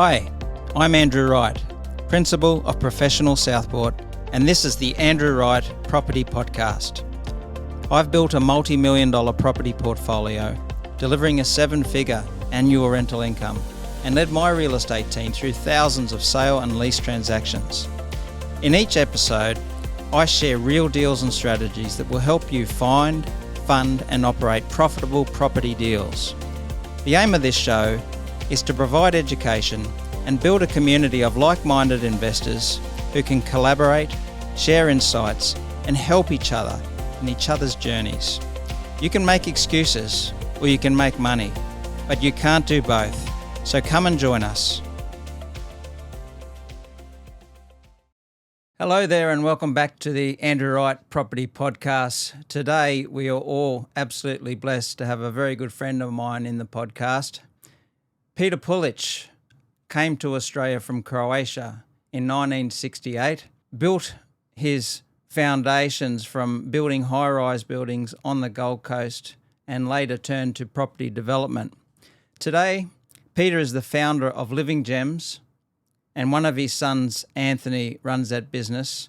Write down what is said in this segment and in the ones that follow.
Hi, I'm Andrew Wright, Principal of Professional Southport, and this is the Andrew Wright Property Podcast. I've built a multi-million dollar property portfolio, delivering a seven-figure annual rental income, and led my real estate team through thousands of sale and lease transactions. In each episode, I share real deals and strategies that will help you find, fund, and operate profitable property deals. The aim of this show is to provide education and build a community of like-minded investors who can collaborate, share insights, and help each other in each other's journeys. You can make excuses or you can make money, but you can't do both. So come and join us. Hello there and welcome back to the Andrew Wright Property Podcast. Today we are all absolutely blessed to have a very good friend of mine in the podcast. Peter Puljich came to Australia from Croatia in 1968, built his foundations from building high-rise buildings on the Gold Coast and later turned to property development. Today, Peter is the founder of Living Gems, and one of his sons, Anthony, runs that business,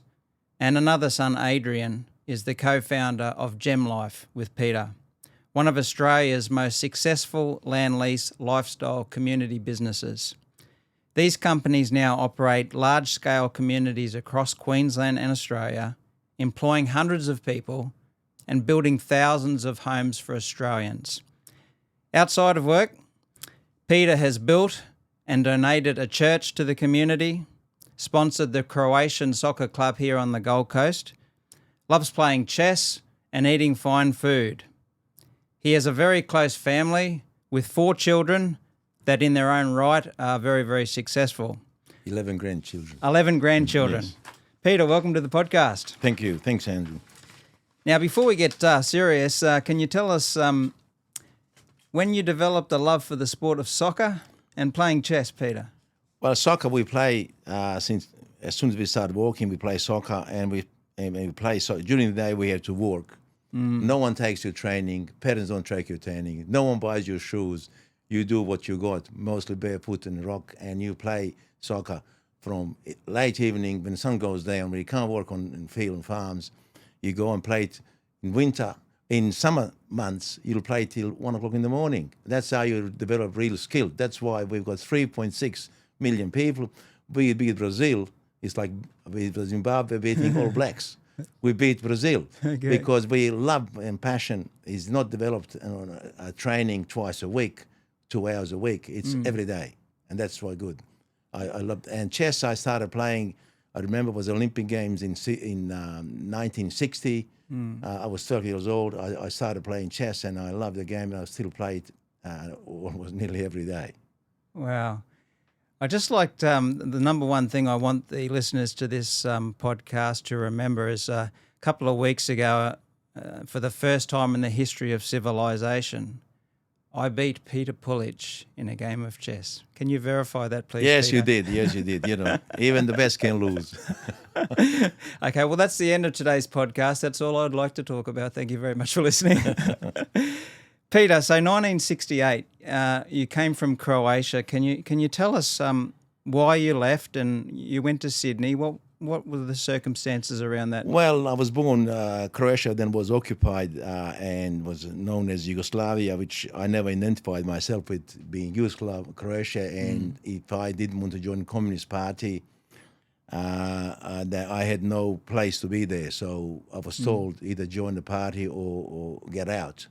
and another son, Adrian, is the co-founder of Gem Life with Peter, one of Australia's most successful land lease lifestyle community businesses. These companies now operate large-scale communities across Queensland and Australia, employing hundreds of people and building thousands of homes for Australians. Outside of work, Peter has built and donated a church to the community, sponsored the Croatian soccer club here on the Gold Coast, loves playing chess and eating fine food. He has a very close family with 4 children that in their own right are very, very successful. 11 grandchildren. 11 grandchildren. Yes. Peter, welcome to the podcast. Thank you. Thanks, Andrew. Now, before we get serious, can you tell us when you developed a love for the sport of soccer and playing chess, Peter? Well, soccer we play since as soon as we started walking, we play soccer and we play soccer. During the day, we have to work. No one takes you training. Parents don't take you training. No one buys your shoes. You do what you got, mostly barefoot and rock, and you play soccer from late evening when the sun goes down, when you can't work in field and farms. You go and play it in winter. In summer months, you'll play till 1 o'clock in the morning. That's how you develop real skill. That's why we've got 3.6 million people. We beat Brazil. It's like Zimbabwe beating All Blacks. We beat Brazil because we love and passion is not developed on a training twice a week, 2 hours a week. It's every day, and that's why good. I love and chess. I started playing. I remember it was Olympic Games in 1960. I was 12 years old. I started playing chess, and I loved the game. And I still play it almost nearly every day. Wow. I just liked the number one thing I want the listeners to this podcast to remember is a couple of weeks ago, for the first time in the history of civilization, I beat Peter Puljich in a game of chess. Can you verify that, please? Yes, Peter? you did. Yes, you did. You know, even the best can lose. Okay, well, that's the end of today's podcast. That's all I'd like to talk about. Thank you very much for listening. Peter, so 1968, you came from Croatia. Can you tell us why you left and you went to Sydney? What were the circumstances around that? Well, I was born Croatia, then was occupied and was known as Yugoslavia, which I never identified myself with being Yugoslav, Croatia. And if I didn't want to join the Communist Party, that I had no place to be there. So I was told either join the party or get out.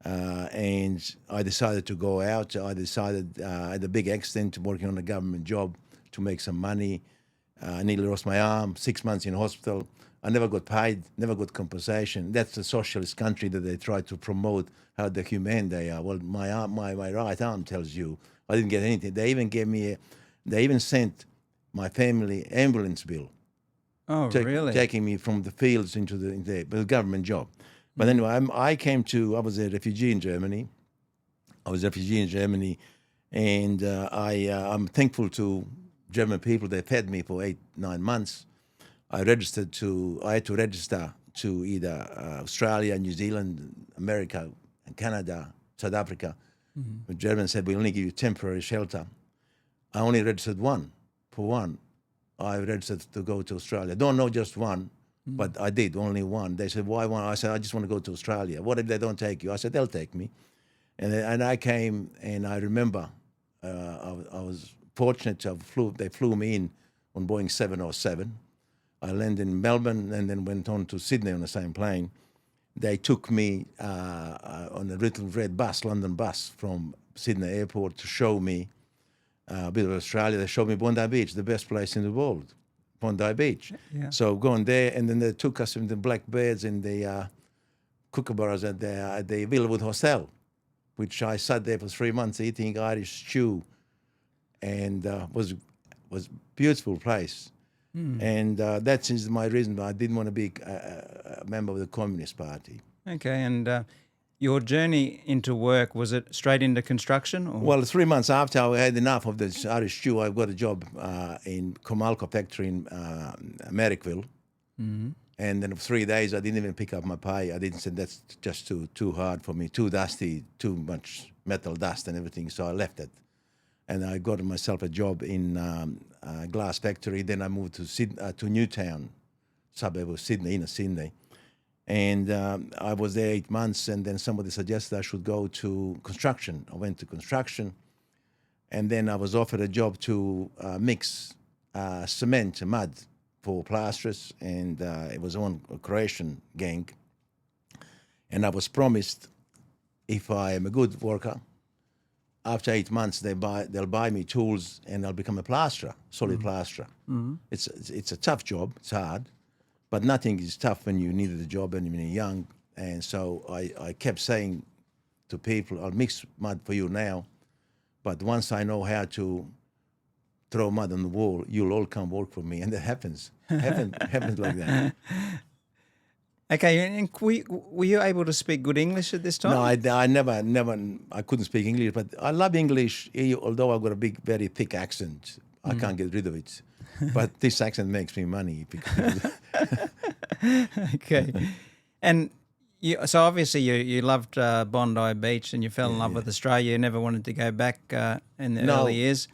And I decided to go out. I decided at a big extent working on a government job to make some money. I nearly lost my arm, 6 months in hospital. I never got paid, never got compensation. That's the socialist country that they try to promote how the humane they are. Well, my right arm tells you I didn't get anything. They even gave me, they even sent my family ambulance bill. Oh, really? Taking me from the fields into the government job. But anyway, I was a refugee in Germany. And I'm thankful to German people. They fed me for 8-9 months. I had to register to either Australia, New Zealand, America, Canada, South Africa. The Germans said, we only give you temporary shelter. I only registered one. For one, I registered to go to Australia. Don't know just one, but I did, only one. They said, why one? I said, I just want to go to Australia. What if they don't take you? I said, they'll take me. And I came, and I remember I was fortunate to they flew me in on Boeing 707. I landed in Melbourne and then went on to Sydney on the same plane. They took me on a little red bus, London bus, from Sydney airport to show me a bit of Australia. They showed me Bondi Beach, the best place in the world, Bondi Beach. Yeah. So going there, and then they took us in the black beds in the kookaburras at the Villawood Hotel, which I sat there for 3 months eating Irish stew, and was beautiful place. And that is my reason why I didn't want to be a member of the Communist Party. Okay, and your journey into work, was it straight into construction? Or? Well, 3 months after I had enough of this Irish stew, I got a job in Comalco factory in Merrickville. And then for 3 days, I didn't even pick up my pay. I didn't say that's just too hard for me, too dusty, too much metal dust and everything. So I left it. And I got myself a job in a glass factory. Then I moved to Newtown, suburb of Sydney, inner Sydney. And I was there 8 months, and then somebody suggested I should go to construction. I went to construction, and then I was offered a job to mix cement and mud for plasterers, and it was on a Croatian gang. And I was promised, if I am a good worker, after 8 months they'll buy me tools and I'll become a plasterer, solid plasterer. It's a tough job, it's hard, but nothing is tough when you needed a job and when you're young. And so I kept saying to people, I'll mix mud for you now, but once I know how to throw mud on the wall, you'll all come work for me. And that happens like that. Okay, and were you able to speak good English at this time? No, I never, I couldn't speak English, but I love English, although I've got a very thick accent. I can't get rid of it. But this accent makes me money. Because Okay. And so obviously you loved Bondi Beach and you fell in love with Australia. You never wanted to go back in the early years.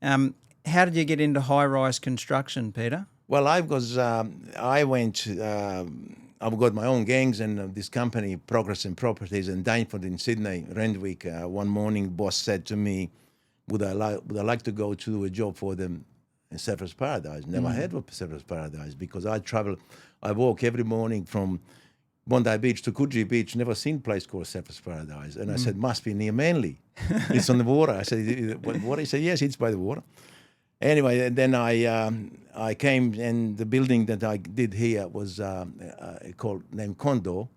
How did you get into high-rise construction, Peter? Well, I've got my own gangs and this company, Progress in Properties in Dainford in Sydney, Randwick. One morning, boss said to me, would I like to go to do a job for them in Surfers Paradise? Never heard of Surfers Paradise because I walk every morning from Bondi Beach to Coogee Beach, never seen a place called Surfers Paradise. And I said, must be near Manly. It's on the water. I said, what water? He said, yes, it's by the water. Anyway, and then I came, and the building that I did here was named Condo,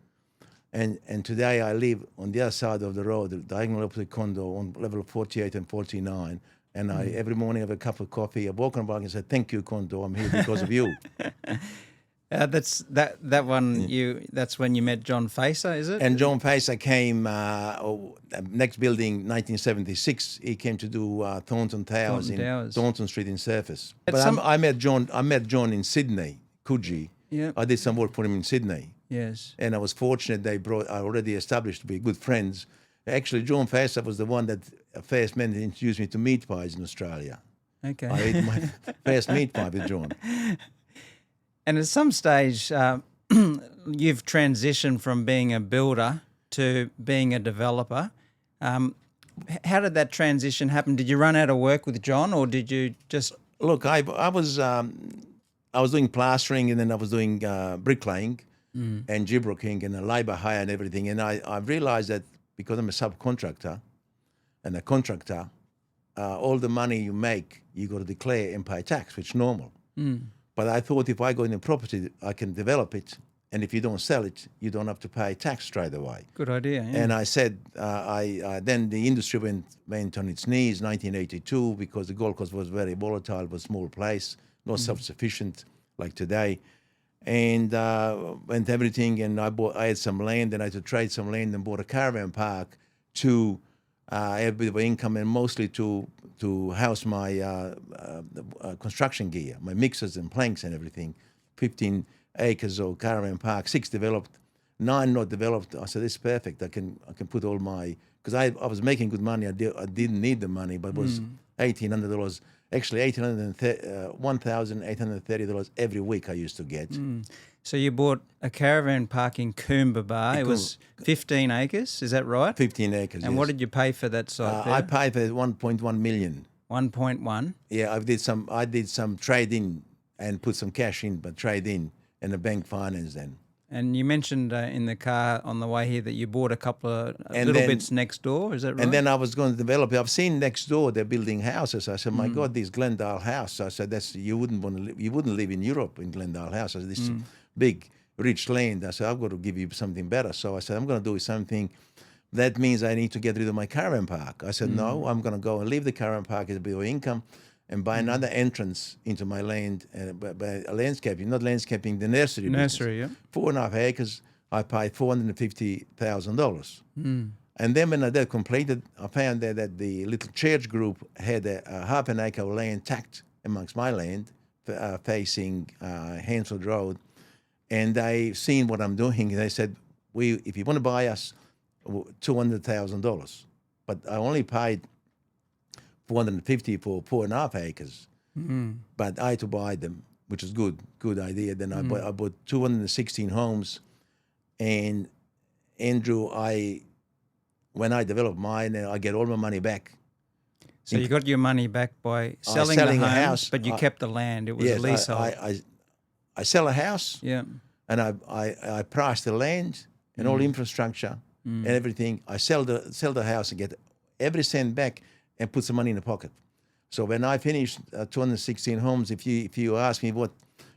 and today I live on the other side of the road, the diagonal opposite Condo, on level 48 and 49. And I every morning have a cup of coffee. I walk around and say, "Thank you, Condo. I'm here because of you." That's that one. That's when you met John Facer, is it? And John Facer came next building, 1976. He came to do Thornton Towers in Thornton Street in Surfers. But I met John in Sydney, Coogee. Yeah. I did some work for him in Sydney. Yes. And I was fortunate I already established to be good friends. Actually, John Facer was the one that first man introduced me to meat pies in Australia. Okay. I ate my first meat pie with John. And at some stage, you've transitioned from being a builder to being a developer. How did that transition happen? Did you run out of work with John, or did you just... Look, I was doing plastering, and then I was doing bricklaying and gybrocking and labour hire and everything. And I realised that because I'm a subcontractor and a contractor, all the money you make, you got to declare and pay tax, which is normal. But I thought if I go into property, I can develop it, and if you don't sell it, you don't have to pay tax straight away. Good idea. Yeah. And I said, then the industry went on its knees, 1982, because the Gold Coast was very volatile, was a small place, not self-sufficient like today, and went everything. And I had some land, and I had to trade some land and bought a caravan park to have a bit of income, and mostly to house my construction gear, my mixers and planks and everything. 15 acres of caravan park, 6 developed, 9 not developed. I said, this is perfect. I can put all my, because I was making good money. I didn't need the money, but was $1,800. Actually, $1,830 every week I used to get. So you bought a caravan park in Coomba Bar. It was 15 acres, is that right? 15 acres, And yes. what did you pay for that site there? I paid for 1.1 million. 1.1? Yeah, I did some trade-in and put some cash in, but trade-in and the bank finance then. And you mentioned in the car on the way here that you bought a couple of And little then- bits next door, is that right? And then I was going to develop it. I've seen next door they're building houses. I said, my God, this Glendale house. I said, you wouldn't live in Europe in Glendale house. I said, this is big, rich land. I said, I've got to give you something better. So I said, I'm going to do something. That means I need to get rid of my caravan park. I said, no, I'm going to go and leave the caravan park as a bit of income and buy another entrance into my land, by landscaping, not landscaping, the nursery. Nursery, business. 4.5 acres. I paid $450,000. And then when that completed, I found that the little church group had a half an acre of land tacked amongst my land, facing Hansford Road. And they seen what I'm doing. They said, if you want to buy us, $200,000. But I only paid $450 for 4.5 acres. But I had to buy them, which is good idea. Then I bought 216 homes. And Andrew, when I developed mine, I get all my money back. So you got your money back by selling selling the a homes, house. but you kept the land. It was a leasehold. I sell a house, Yeah. and I price the land and all infrastructure and everything. I sell the house and get every cent back and put some money in the pocket. So when I finish 216 homes, if you ask me what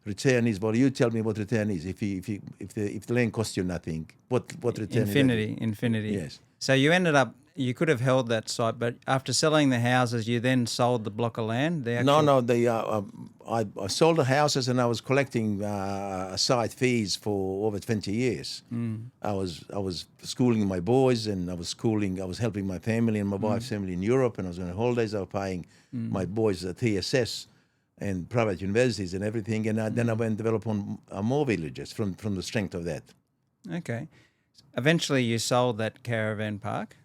return is, well, you tell me what return is. If the land costs you nothing, what return is that? Infinity. Yes. So you ended up, you could have held that site, but after selling the houses, you then sold the block of land? I sold the houses and I was collecting site fees for over 20 years. I was schooling my boys and I was helping my family and my wife's family in Europe, and I was on holidays. I was paying my boys at TSS and private universities and everything, and then I went and developed on more villages from the strength of that. Okay. Eventually you sold that caravan park.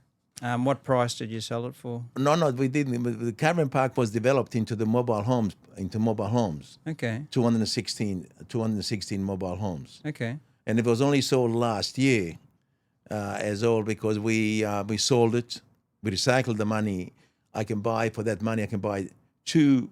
What price did you sell it for? No, we didn't. The caravan park was developed into mobile homes. Okay. 216 mobile homes. Okay. And it was only sold last year as all because we sold it. We recycled the money. For that money, I can buy two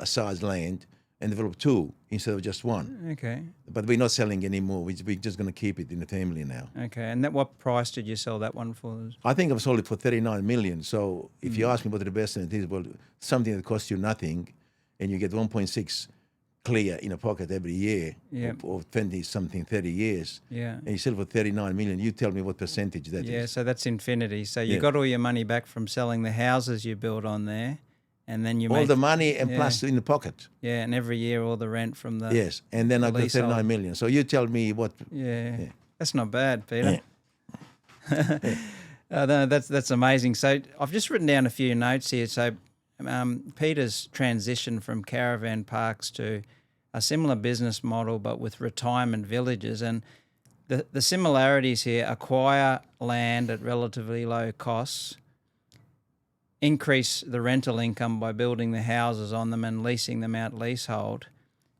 size land and develop two instead of just one. Okay. But we're not selling anymore. We're just going to keep it in the family now. Okay. And what price did you sell that one for? I think I've sold it for $39 million. So if you ask me what the investment is, well, something that costs you nothing and you get 1.6 clear in a pocket every year or 20-something, 30 years. Yeah. And you sell for $39 million. You tell me what percentage that is. Yeah, so that's infinity. So you got all your money back from selling the houses you built on there. And then you all the money and plus in the pocket. Yeah, and every year all the rent from the yes, and then I got $39 million. So you tell me what. Yeah. That's not bad, Peter. No, that's amazing. So I've just written down a few notes here. So Peter's transition from caravan parks to a similar business model, but with retirement villages, and the similarities here: acquire land at relatively low costs, increase the rental income by building the houses on them and leasing them out leasehold,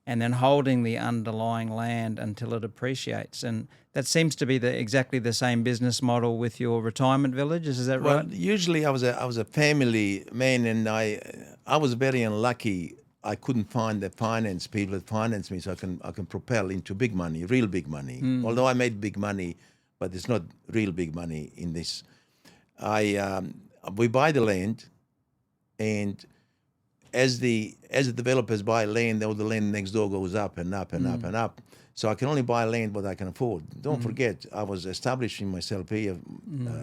and then holding the underlying land until it appreciates. And that seems to be exactly the same business model with your retirement villages. Is that right? Well, usually I was a family man, and I was very unlucky. I couldn't find the finance people that finance me, so I can propel into big money, real big money. Although I made big money, but it's not real big money in this. We buy the land, and as the developers buy land, all the land next door goes up and up and up and up. So I can only buy land what I can afford. Don't forget, I was establishing myself here,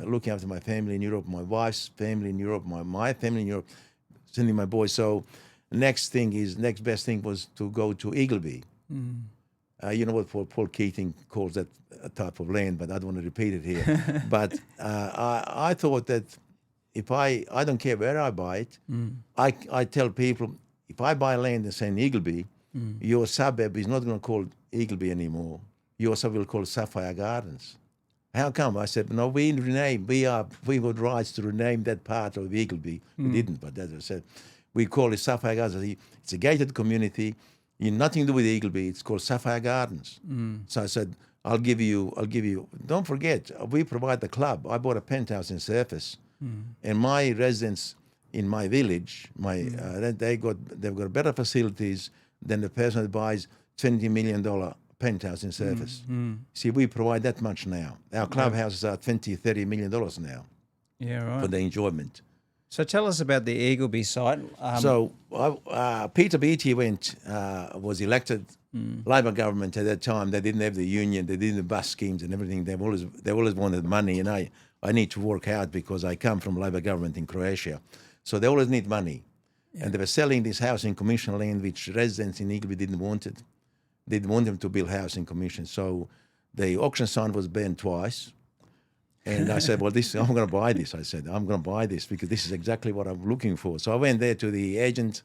looking after my family in Europe, my wife's family in Europe, my family in Europe, sending my boys. So next best thing was to go to Eagleby. You know what Paul Keating calls that type of land, but I don't want to repeat it here. But I thought that if I don't care where I buy it, I tell people, if I buy land in St. Eagleby, your suburb is not going to call Eagleby anymore. Your suburb will call Sapphire Gardens. How come? I said, no, we got rights to rename that part of Eagleby. We didn't, but as I said, we call it Sapphire Gardens. It's a gated community. Nothing to do with Eagleby. It's called Sapphire Gardens. So I said, I'll give you. Don't forget, we provide the club. I bought a penthouse in Surface, and my residents in my village, they've got better facilities than the person that buys $20 million penthouse in Surface. See, we provide that much now. Our clubhouses are $20-30 million now. Yeah, right. For the enjoyment. So tell us about the Eagleby site. Peter Puljich was elected Labor government at that time. They didn't have the union, they didn't have bus schemes and everything. They always wanted money, and I need to work hard because I come from Labor government in Croatia. So they always need money. Yeah. And they were selling this housing commission land, which residents in Eagleby didn't want it. They didn't want them to build housing commission. So the auction sign was banned twice. And I said, well, I'm going to buy this. I said, I'm going to buy this because this is exactly what I'm looking for. So I went there to the agent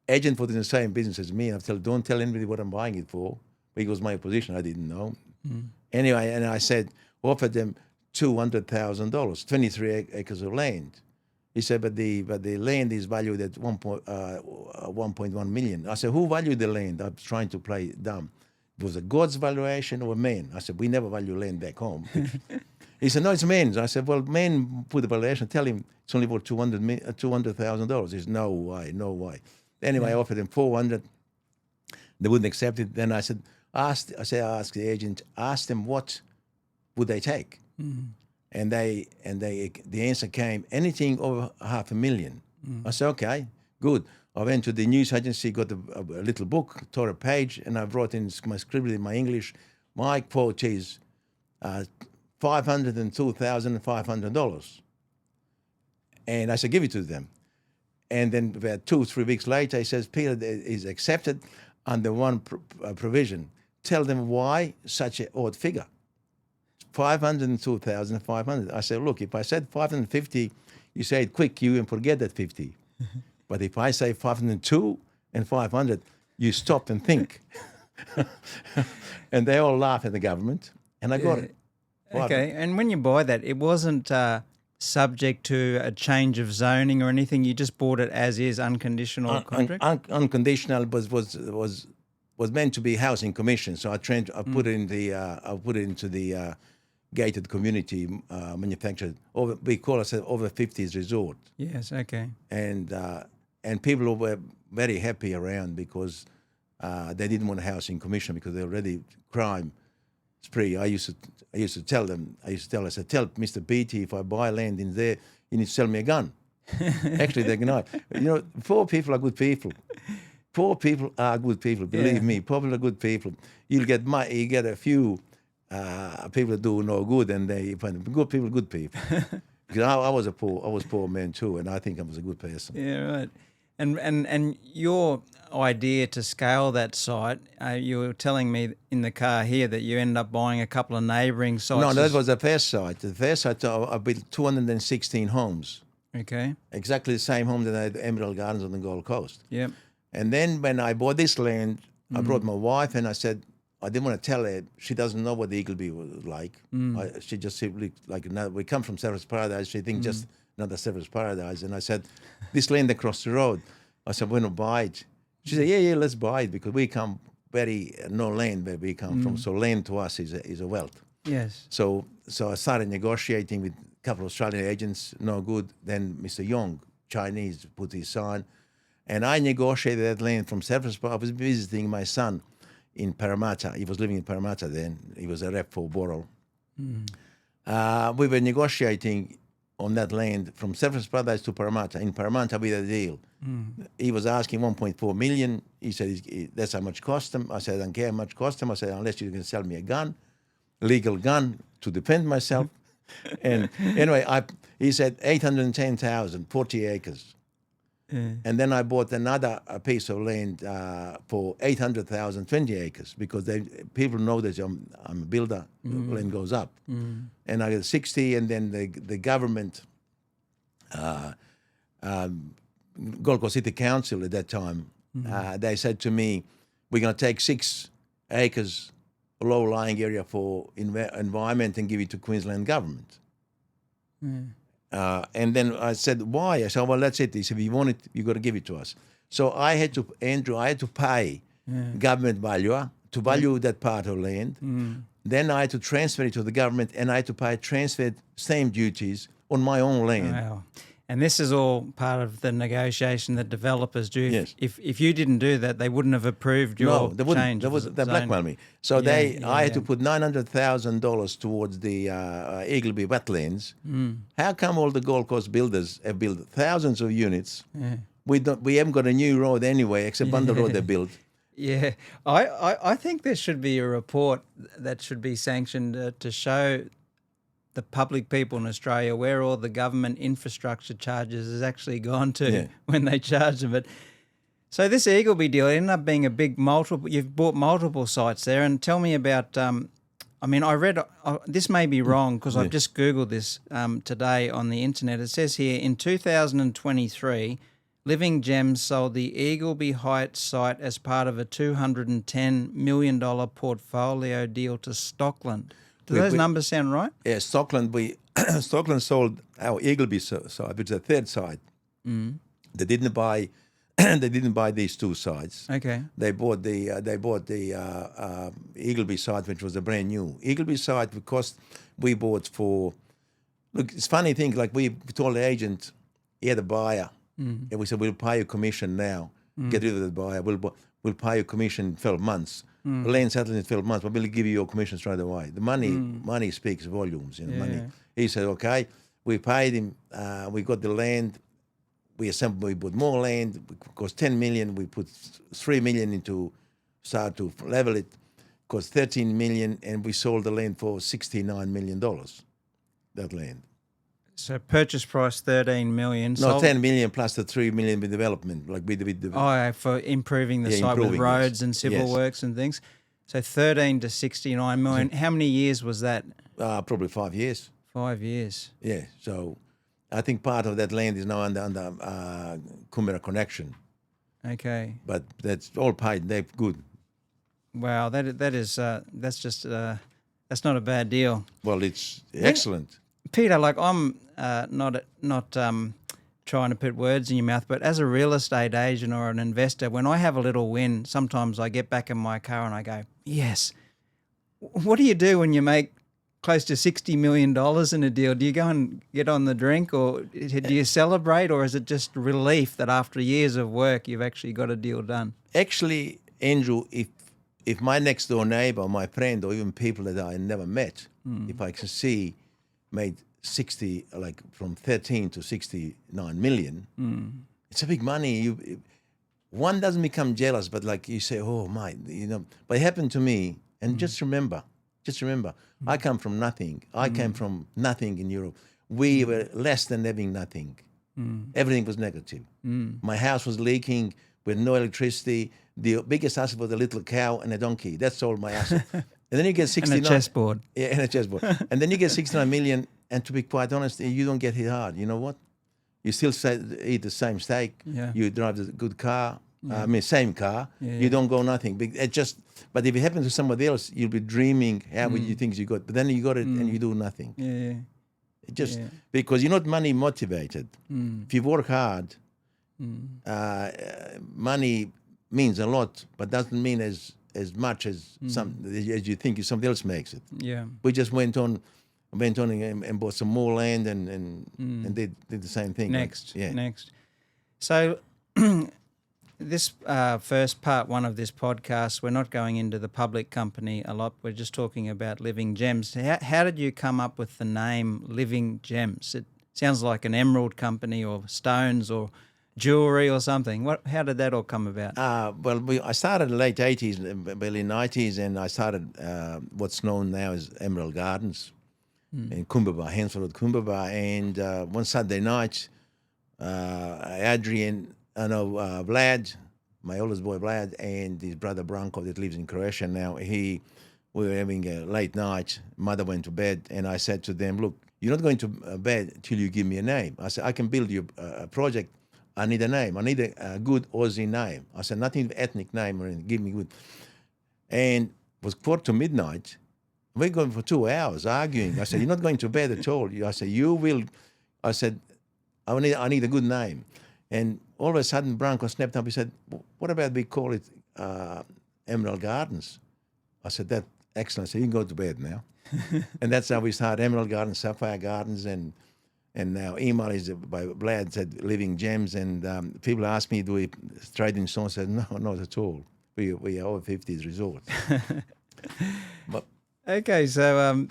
was in the same business as me. I said, don't tell anybody what I'm buying it for. Because my position, I didn't know. Anyway, and I said, offered them $200,000, 23 acres of land. He said, but the land is valued at 1.1 million. I said, who valued the land? I was trying to play dumb. It was a God's valuation or a man? I said, we never value land back home. He said, no, it's men's. I said, well, men put the valuation. Tell him it's only worth $200,000. He said, no way. Anyway, I offered him 400. They wouldn't accept it. Then I said, I asked the agent, ask them what would they take. And the answer came, anything over $500,000. I said, okay, good. I went to the news agency, got a little book, tore a page, and I wrote in my script in my English, my quote is $502,500. And I said, give it to them. And then about 2-3 weeks later, he says, Peter is accepted under one provision. Tell them why such an odd figure. 502,500. I said, look, if I said 550, you say it quick, you and forget that 50. But if I say 502 and 500, you stop and think. And they all laugh at the government, and I got it. Okay, and when you buy that, it wasn't subject to a change of zoning or anything. You just bought it as is, unconditional contract. Unconditional was meant to be housing commission. So I put it in into the gated community manufactured. We call ourselves over 50s resort. Yes. Okay. And people were very happy around because they didn't want a housing commission because they're already crime spree. I used to tell them. I said, tell Mr. Beatty, if I buy land in there, you need to sell me a gun. Actually, they cannot. Poor people are good people. Poor people are good people. Believe me, poor people are good people. You get a few people that do no good, and they find good people, good people. Because I was a poor man too, and I think I was a good person. Yeah, right. And your idea to scale that site, you were telling me in the car here that you ended up buying a couple of neighbouring sites. No, that was the first site. The first site, I built 216 homes. Okay. Exactly the same home that I had Emerald Gardens on the Gold Coast. Yep. And then when I bought this land, I brought my wife, and I said, I didn't want to tell her. She doesn't know what the Eagleby was like. She just simply, we come from Surfers Paradise. She thinks just another Surfers Paradise. And I said, this land across the road. I said, we're going to buy it. She said, yeah, let's buy it because we come no land where we come from. So land to us is a wealth. Yes. So I started negotiating with a couple of Australian agents, no good. Then Mr. Yong, Chinese, put his sign. And I negotiated that land from Surfers Paradise. I was visiting my son in Parramatta. He was living in Parramatta then. He was a rep for Borough. We were negotiating on that land from Surfers Paradise to Parramatta. In Parramatta, we had a deal. He was asking 1.4 million. He said, that's how much cost him. I said, I don't care how much cost him. I said, unless you can sell me a gun, legal gun to defend myself. And anyway, he said 810,000, 40 acres. And then I bought another piece of land for 800,000, 20 acres, because people know that I'm a builder. Land goes up, and I got 60. And then the government, Gold Coast City Council at that time, they said to me, "We're going to take 6 acres low-lying area for environment and give it to Queensland government. And then I said, why? I said, well, that's it. He said, if you want it, you got to give it to us. So I had to pay government valuer to value that part of land. Then I had to transfer it to the government, and I had to pay transfer stamp duties on my own land. Wow. And this is all part of the negotiation that developers do. Yes. If you didn't do that, they wouldn't have approved your they wouldn't. change. They blackmailed me. So I had to put $900,000 towards the Eagleby wetlands. How come all the Gold Coast builders have built thousands of units? We haven't got a new road anyway, except one the road they built. Yeah, I think there should be a report that should be sanctioned to show the public people in Australia where all the government infrastructure charges has actually gone to when they charge them. But so this Eagleby deal ended up being a big multiple. You've bought multiple sites there, and tell me about. I mean, I read this may be wrong because I've just Googled this today on the internet. It says here in 2023. Living Gems sold the Eagleby Heights site as part of a $210 million portfolio deal to Stockland. Do those numbers sound right? Yeah, Stockland. Stockland sold our Eagleby site, which is the third site. They didn't buy. They didn't buy these two sites. Okay. They bought the Eagleby site, which was a brand new Eagleby site. Because we bought for. Look, it's funny thing. Like we told the agent, he had a buyer. And we said, we'll pay you commission now. Get rid of the buyer. We'll pay you commission in 12 months. The land settles in 12 months, but we'll give you your commission straight away. The money speaks volumes. Money. He said, okay. We paid him. We got the land. We bought more land. It cost $10 million. We put $3 million into start to level it. It cost $13 million, and we sold the land for $69 million. That land. So purchase price $13 million. No, $10 million plus the $3 million with development, like with the for improving the site with roads and civil works and things. So 13 to 69 million. How many years was that? Probably 5 years. 5 years. Yeah. So I think part of that land is now under Coomera Connection. Okay. But that's all paid. They're good. Wow, that's not a bad deal. Well, it's excellent. Peter, like I'm not trying to put words in your mouth, but as a real estate agent or an investor, when I have a little win, sometimes I get back in my car and I go, yes. What do you do when you make close to $60 million in a deal? Do you go and get on the drink, or do you celebrate, or is it just relief that after years of work you've actually got a deal done? Actually, Andrew, if my next door neighbor, my friend, or even people that I never met, if I can see made 60, like from 13 to 69 million, it's a big money. One doesn't become jealous, but like you say, oh my, but it happened to me. And just remember, I come from nothing. I came from nothing in Europe. We were less than having nothing. Everything was negative. My house was leaking with no electricity. The biggest asset was a little cow and a donkey. That's all my asset. And then you get 69. And a chessboard. Yeah, and a chessboard. And then you get 69 million. And to be quite honest, you don't get hit hard. You know what? You still eat the same steak. Yeah. You drive a good car. Yeah. Same car. Yeah, you don't go nothing. But if it happens to somebody else, you'll be dreaming how would you think you got. But then you got it and you do nothing. Yeah. Because you're not money motivated. If you work hard, money means a lot, but doesn't mean as much as as you think somebody else makes it. Yeah. We just went on and bought some more land and did the same thing. Next. So this first part one of this podcast, we're not going into the public company a lot. We're just talking about Living Gems. How did you come up with the name Living Gems? It sounds like an emerald company or stones or jewelry or something. How did that all come about? I started in the late 80s, early 90s, and I started what's known now as Emerald Gardens in Coombaba, Hansford Road, Coombaba. And one Saturday night, Vlad, my oldest boy Vlad, and his brother Branko that lives in Croatia now, we were having a late night. Mother went to bed, and I said to them, look, you're not going to bed till you give me a name. I said, I can build you a project. I need a name. I need a good Aussie name. I said, nothing ethnic name or anything. Give me good. And was 1:45. We're going for 2 hours arguing. I said, you're not going to bed at all. I said, you will. I said, I need a good name. And all of a sudden, Branko snapped up. He said, what about we call it Emerald Gardens? I said, that's excellent. I said, you can go to bed now. And that's how we started Emerald Gardens, Sapphire Gardens, and now email is by Vlad said Living Gems. And people ask me, do we trade in songs? I said, no, not at all. We are over 50s resort. But Okay, so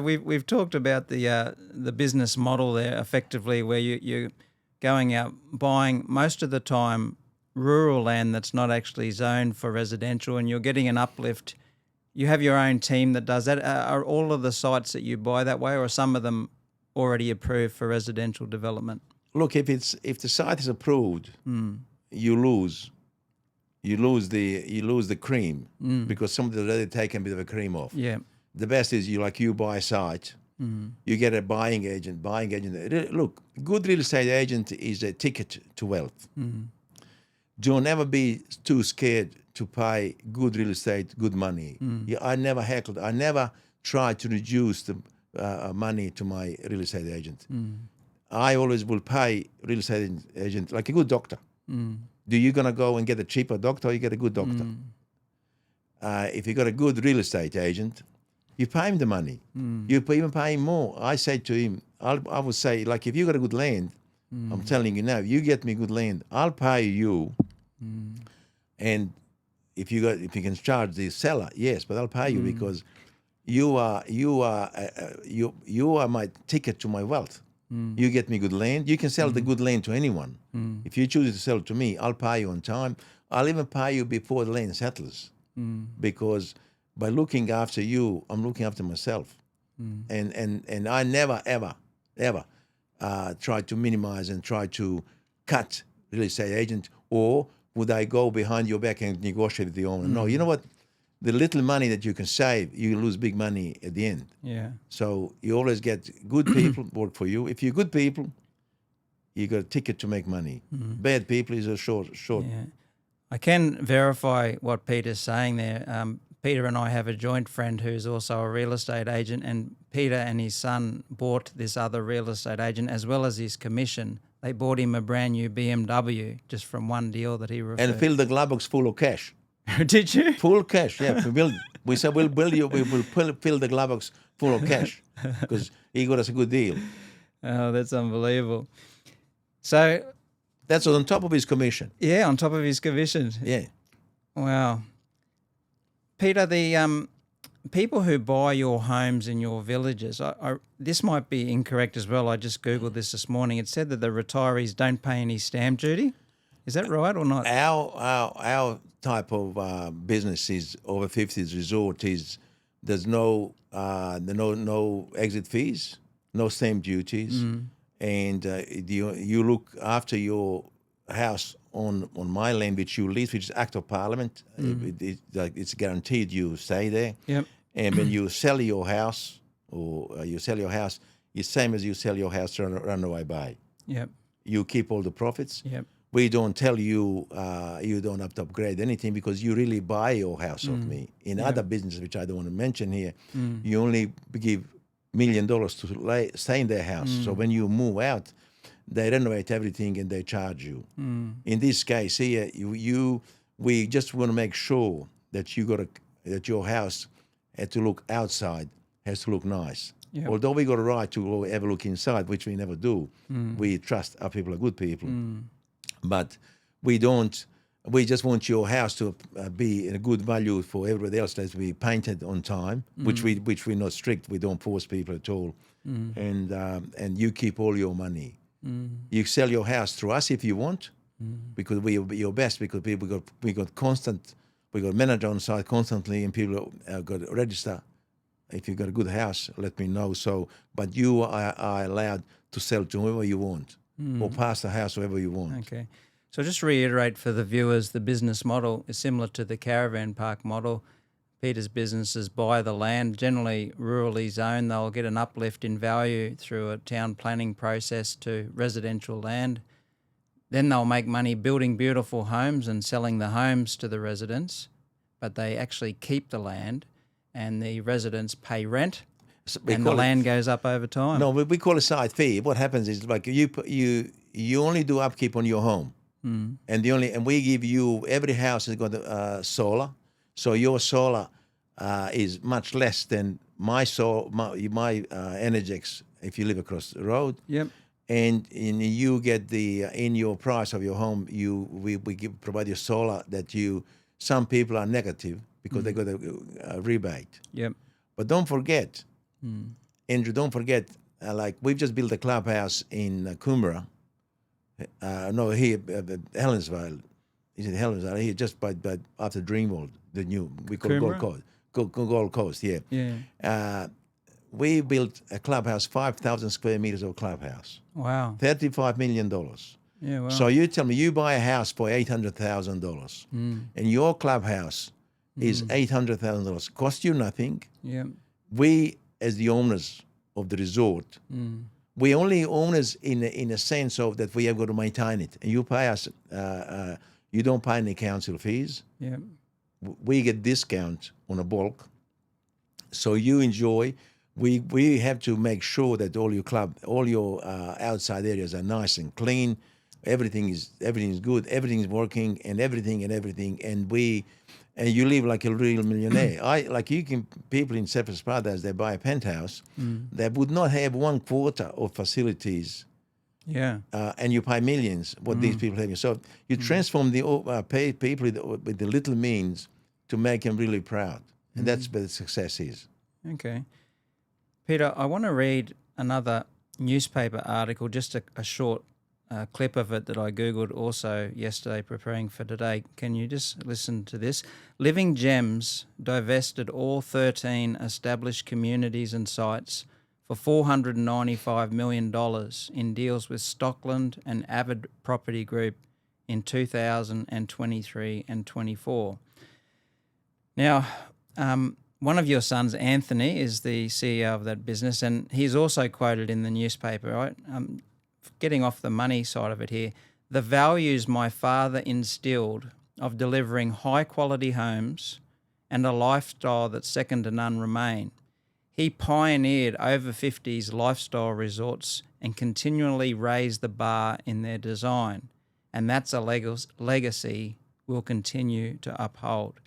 we've talked about the business model there, effectively, where you're going out buying most of the time rural land that's not actually zoned for residential, and you're getting an uplift. You have your own team that does that. Are all of the sites that you buy that way, or are some of them already approved for residential development? look, if the site is approved, you lose the cream because somebody's already taken a bit of a cream off. Yeah. The best is you buy a site, you get a buying agent. Look, good real estate agent is a ticket to wealth. Don't ever be too scared to pay good real estate, good money. I never heckled. I never tried to reduce the money to my real estate agent. I always will pay real estate agent like a good doctor. Do you gonna go and get a cheaper doctor, or you get a good doctor? If you got a good real estate agent, you pay him the money. You even pay him more. I say to him, I would say, like, if you got a good land, I'm telling you now, you get me good land, I'll pay you. And if you can charge the seller, yes, but I'll pay you because you are my ticket to my wealth. You get me good land. You can sell the good land to anyone. If you choose to sell it to me, I'll pay you on time. I'll even pay you before the land settles. Because by looking after you, I'm looking after myself. And I never, ever, ever try to minimize and try to cut real estate agent, or would I go behind your back and negotiate with the owner? No, you know what? The little money that you can save, you lose big money at the end. Yeah. So you always get good people work for you. If you're good people, you got a ticket to make money. Bad people is a short. Yeah. I can verify what Peter's saying there. Peter and I have a joint friend who's also a real estate agent, and Peter and his son bought this other real estate agent as well as his commission. They bought him a brand new BMW just from one deal that he referred. And filled the glove box full of cash. Did you? Full cash, yeah. We said we'll build you. We will fill the glove box full of cash because he got us a good deal. Oh, that's unbelievable. So that's on top of his commission. Yeah, on top of his commission. Yeah. Wow. Peter, the people who buy your homes in your villages, this might be incorrect as well. I just Googled this morning. It said that the retirees don't pay any stamp duty. Is that right or not? Our type of business is over 50s resort is there's no exit fees, no stamp duties, and you look after your house on my land, which you lease, which is Act of Parliament. It's guaranteed you stay there. Yep. And when you sell your house, it's same as you sell your house to Runaway Bay. Yep. You keep all the profits. Yep. We don't tell you you don't have to upgrade anything because you really buy your house off me. In other businesses, which I don't want to mention here, you only give $1 million to stay in their house. So when you move out, they renovate everything and they charge you. In this case here, we just want to make sure that that your house has to look outside, has to look nice. Yep. Although we got a right to ever look inside, which we never do, we trust our people are good people. But we don't. We just want your house to be a good value for everybody else. That to be painted on time, which we're not strict. We don't force people at all. And you keep all your money. You sell your house through us if you want, because we're your best. Because we got manager on site constantly, and people got to register. If you got a good house, let me know. So, but you are allowed to sell to whoever you want. Or pass the house wherever you want. Okay. So just reiterate for the viewers, the business model is similar to the caravan park model. Peter's businesses buy the land, generally rurally zoned. They'll get an uplift in value through a town planning process to residential land. Then they'll make money building beautiful homes and selling the homes to the residents, but they actually keep the land. and the residents pay rent, We and the call it- land goes up over time. No, we call it site fee. What happens is like you only do upkeep on your home, and we give you, every house has got solar, so your solar is much less than my Energex if you live across the road. Yep. And you get the in your price of your home, we provide you solar that some people are negative because they got a rebate. Yep. But don't forget, Andrew, don't forget, like we've just built a clubhouse in Coomera. Here, Helensville. Is it Helensville? Here, just by after Dreamworld, the new, we call it Gold Coomera? Coast. Gold Coast, yeah. Yeah. We built a clubhouse, 5,000 square meters of clubhouse, Wow. $35 million. Yeah. Wow. So you tell me, you buy a house for $800,000, and your clubhouse is $800,000, cost you nothing. Yep. We, as the owners of the resort, we only owners in a sense of that we have got to maintain it. And you pay us, you don't pay any council fees. Yep. We get discount on a bulk. So you enjoy. We have to make sure that all your outside areas are nice and clean. Everything is good. Everything is working, and everything. And you live like a real millionaire. People in Cyprus Brothers, they buy a penthouse, they would not have 1/4 of facilities. Yeah. And you pay millions. What these people have. So you transform the pay people with the little means to make them really proud, and that's where the success is. Okay. Peter, I want to read another newspaper article, just a short clip of it that I Googled also yesterday preparing for today. Can you just listen to this? Living Gems divested all 13 established communities and sites for $495 million in deals with Stockland and Avid Property Group in 2023 and 24. Now, one of your sons, Anthony, is the CEO of that business, and he's also quoted in the newspaper, right? Getting off the money side of it here, the values my father instilled of delivering high-quality homes and a lifestyle that's second to none remain. He pioneered over 50s lifestyle resorts and continually raised the bar in their design, and that's a legacy we'll continue to uphold.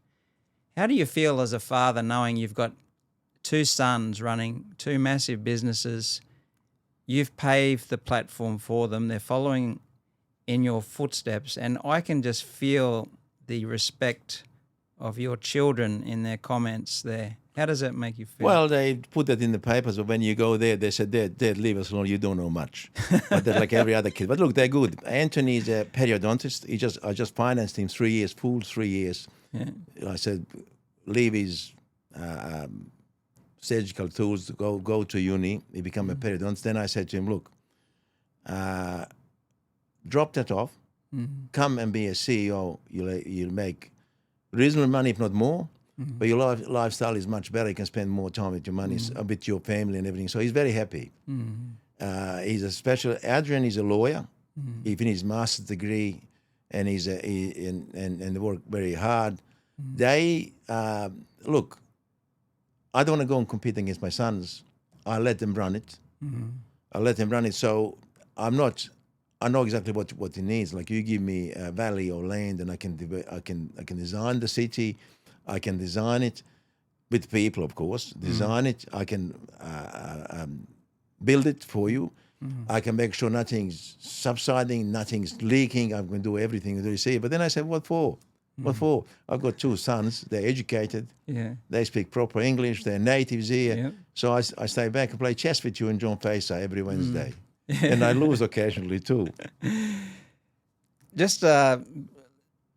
How do you feel as a father knowing you've got two sons running two massive businesses? You've paved the platform for them. They're following in your footsteps, and I can just feel the respect of your children in their comments there. How does that make you feel? Well, they put that in the papers, but when you go there, they said, Dad, leave us alone, you don't know much. But they're like every other kid. But look, they're good. Anthony's a periodontist. I just financed him 3 years, full 3 years. Yeah. I said, leave his surgical tools, go to uni, he become a periodontist. Then I said to him, look, drop that off, come and be a CEO, you'll make reasonable money, if not more, but your lifestyle is much better. You can spend more time with your money, with your family and everything. So he's very happy. Adrian is a lawyer. He finished his master's degree, and they work very hard. They, look, I don't want to go and compete against my sons. I let them run it. I let them run it. So I know exactly what he needs. Like you give me a valley or land, and I can design the city. I can design it with people, of course. Design it. I can build it for you. I can make sure nothing's subsiding, nothing's leaking. I'm going to do everything that you see. But then I said, what for? What for? I've got two sons. They're educated. Yeah. They speak proper English. They're natives here. Yep. So I stay back and play chess with you and John Facer every Wednesday. And I lose occasionally too. Just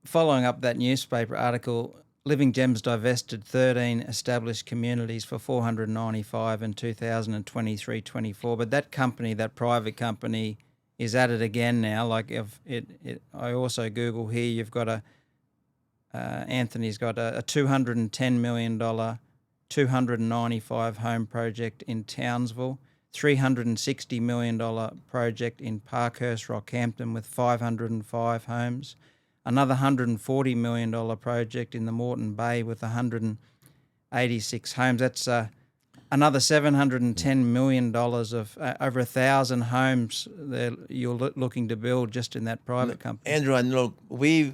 following up that newspaper article, Living Gems divested 13 established communities for $495 in 2023-24. But that company, that private company, is at it again now. Like I also Google here, you've got Anthony's got a $210 million, 295 home project in Townsville, $360 million project in Parkhurst, Rockhampton with 505 homes, another $140 million project in the Moreton Bay with 86 homes. That's another $710 million of over 1,000 homes that you're looking to build just in that private company. Andrew, and look, we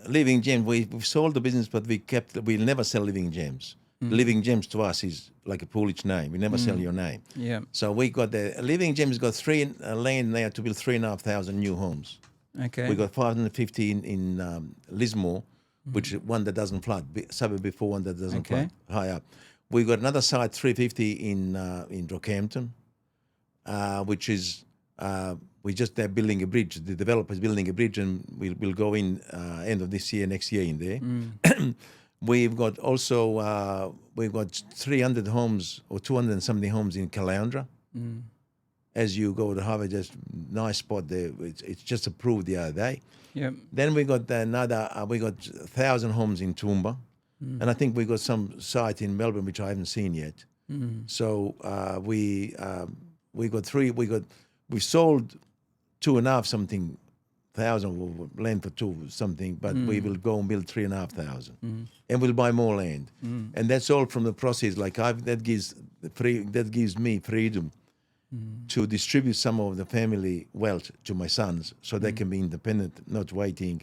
Living Gems. We've sold the business, but we'll never sell Living Gems. Living Gems to us is like a Puljich name. We never sell your name. Yeah. So we got Living Gems got land there to build 3,500 new homes. Okay. We got 550 in Lismore, which is one that doesn't flood. Suburb before one that doesn't flood. High up. We got another site 350 in Rockhampton, which is they're building a bridge. The developer's building a bridge, and we'll go in end of this year, next year in there. We've got also 300 homes or 200 and something homes in Caloundra. As you go to Harvard, just nice spot there. It's just approved the other day. Yep. Then we got we got 1,000 homes in Toowoomba, and I think we got some site in Melbourne which I haven't seen yet. So we sold 2.5 something thousand land for 2 something, but we will go and build 3,500, and we'll buy more land, and that's all from the proceeds. Like that gives me freedom to distribute some of the family wealth to my sons, so they can be independent, not waiting.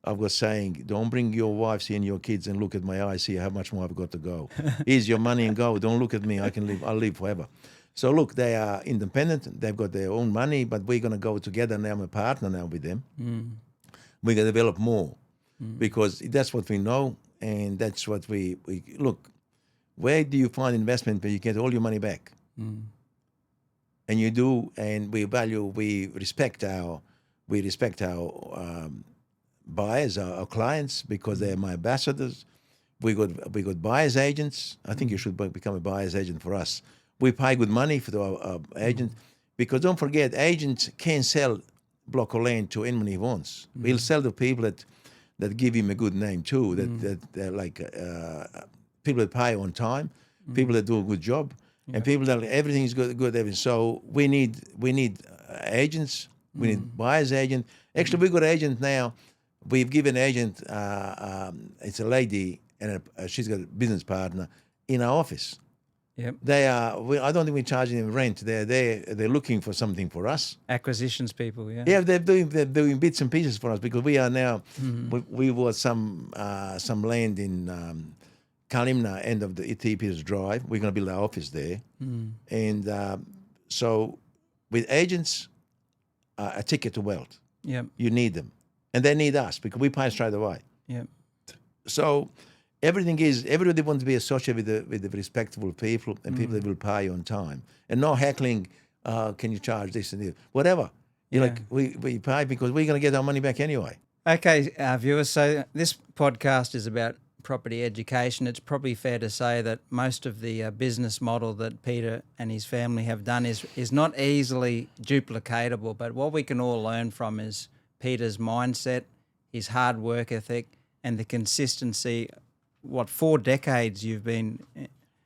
I was saying, don't bring your wives and your kids and look at my eyes, see how much more I've got to go. Here's your money and go. Don't look at me. I'll live forever. So look, they are independent. They've got their own money, but we're going to go together. Now I'm a partner now with them. We're going to develop more because that's what we know, and that's what we look. Where do you find investment where you get all your money back? And you do, and we respect our buyers, our clients, because they're my ambassadors. We got buyers agents. I think you should become a buyers agent for us. We pay good money for our agent, because don't forget, agents can sell block of land to anyone he wants. He'll sell to people that give him a good name too. That they're like people that pay on time, people that do a good job. And people that everything is good. Everything. So we need agents. We need buyers agent. Actually, we got an agent now. We've given an agent. It's a lady, and she's got a business partner in our office. Yep. I don't think we're charging them rent. They're looking for something for us. Acquisitions people. Yeah. Yeah, they're doing bits and pieces for us, because we are now. We bought some land in. Kalimna, end of the ETP's drive. We're going to build our office there. And so with agents, a ticket to wealth. Yep. You need them. And they need us, because we pay straight away. Yep. So everybody wants to be associated with the respectable people, and people that will pay on time. And no heckling, can you charge this and this? Whatever. We pay because we're going to get our money back anyway. Okay, viewers, so this podcast is about property education. It's probably fair to say that most of the business model that Peter and his family have done is not easily duplicatable, but what we can all learn from is Peter's mindset, his hard work ethic, and the consistency. 4 decades you've been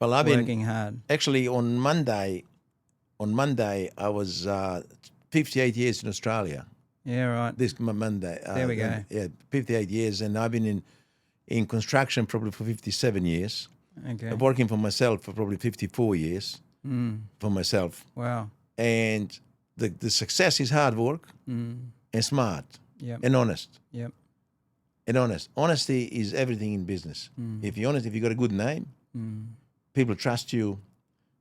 working hard? Actually, on Monday I was 58 years in Australia. Yeah, right. This Monday. There we go. 58 years, and I've been in construction probably for 57 years. Okay. Working for myself for probably 54 years for myself. Wow. And the success is hard work and smart and honest. Yep. And honest. Honesty is everything in business. If you're honest, if you got a good name, people trust you,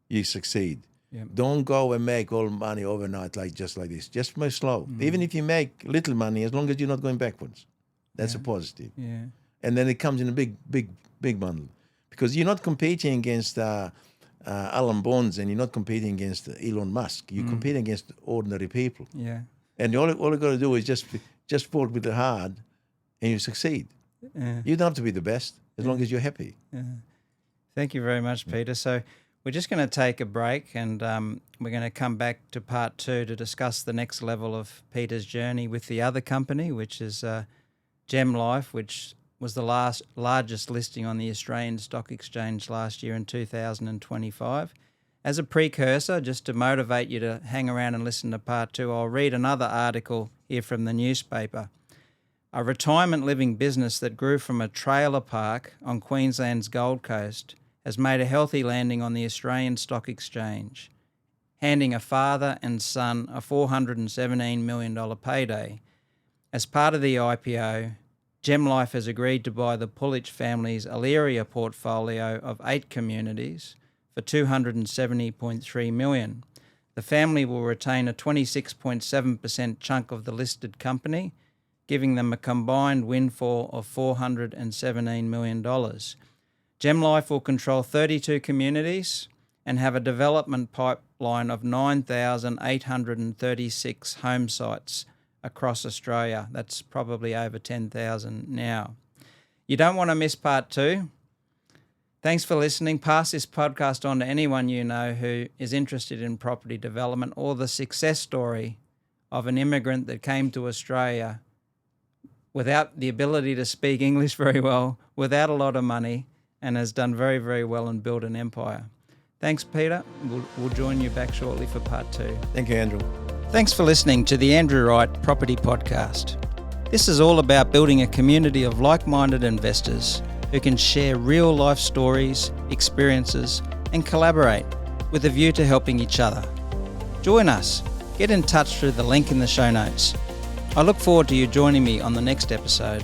you succeed. Yep. Don't go and make all money overnight just like this. Just move slow. Even if you make little money, as long as you're not going backwards, that's a positive. Yeah. And then it comes in a big bundle, because you're not competing against Alan Bonds, and you're not competing against Elon Musk. You're competing against ordinary people. Yeah. And all you got to do is just work with the hard, and you succeed. You don't have to be the best as long as you're happy. Thank you very much, Peter. So we're just going to take a break, and we're going to come back to part 2 to discuss the next level of Peter's journey with the other company, which is Gem Life, which was the largest listing on the Australian Stock Exchange last year in 2025. As a precursor, just to motivate you to hang around and listen to part 2, I'll read another article here from the newspaper. a retirement living business that grew from a trailer park on Queensland's Gold Coast has made a healthy landing on the Australian Stock Exchange, handing a father and son a $417 million payday. As part of the IPO, GemLife has agreed to buy the Puljich family's Elyria portfolio of 8 communities for $270.3 million. The family will retain a 26.7% chunk of the listed company, giving them a combined windfall of $417 million. GemLife will control 32 communities and have a development pipeline of 9,836 home sites across Australia. That's probably over 10,000 now. You don't want to miss part 2. Thanks for listening. Pass this podcast on to anyone you know who is interested in property development or the success story of an immigrant that came to Australia without the ability to speak English very well, without a lot of money, and has done very, very well and built an empire. Thanks, Peter. We'll join you back shortly for part 2. Thank you, Andrew. Thanks for listening to the Andrew Wright Property Podcast. This is all about building a community of like-minded investors who can share real-life stories, experiences, and collaborate with a view to helping each other. Join us. Get in touch through the link in the show notes. I look forward to you joining me on the next episode.